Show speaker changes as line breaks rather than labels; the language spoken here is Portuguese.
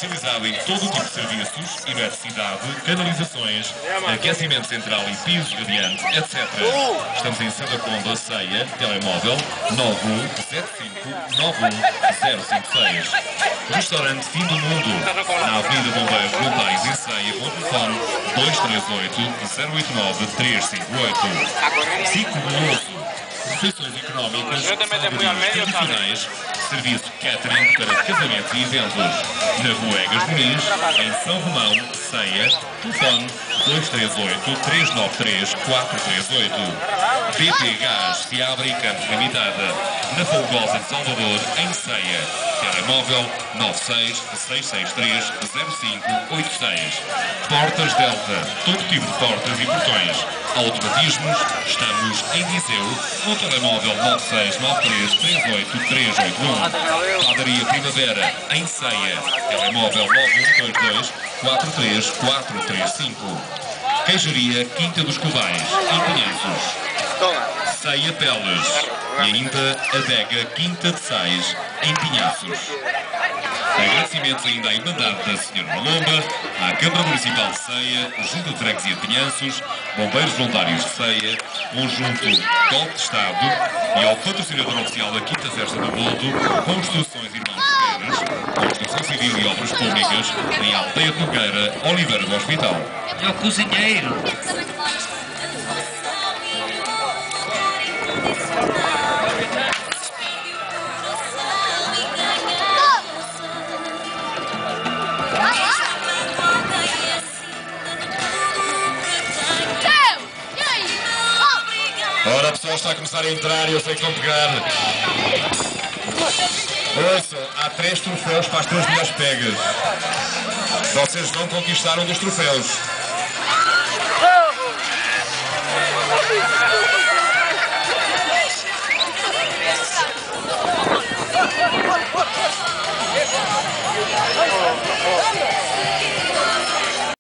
especializado em todo o tipo de serviços, eletricidade, canalizações, aquecimento central e pisos radiantes, etc. Estamos em Santa Conda, Ceia, telemóvel 9175-91056. Restaurante Fim do Mundo, na Avenida Bombeiros Voluntários em Ceia, com o telefone 238-089-358. Ciclo Goloso, refeições económicas, tradicionais, serviço catering para casamentos e eventos. Na Rua Egas Muniz, em São Romão, Ceia, telefone 238-393-438. BP Gás, Seabra e Campos Limitada, na Folgosa de Salvador, em Ceia. Telemóvel 96-663-0586. Portas Delta, todo tipo de portas e portões. Automatismos, estamos em Viseu, no telemóvel 9693-38381. Padaria Primavera, em Ceia. Telemóvel 9122-43435. Queijaria Quinta dos Covais, em Pinhanços. Ceia Peles e ainda Adega Quinta de Sais, em Pinhanços. Agradecimentos ainda à Irmandade da Senhora Malomba, à Câmara Municipal de Ceia, Junta de Freguesia de Pinhanços, Bombeiros Voluntários de Ceia, Conjunto Golpe de Estado e ao patrocinador oficial da Quinta Festa do Boldo, Construções Irmãos Nogueiras, Construção Civil e Obras Públicas, em Aldeia de Nogueira, Oliveira do Hospital.
É o cozinheiro.
Ora, a pessoa está a começar a entrar e eu sei que vão pegar. Ouçam, há 3 troféus para as 3 melhores pegas. Vocês não conquistaram 2 troféus.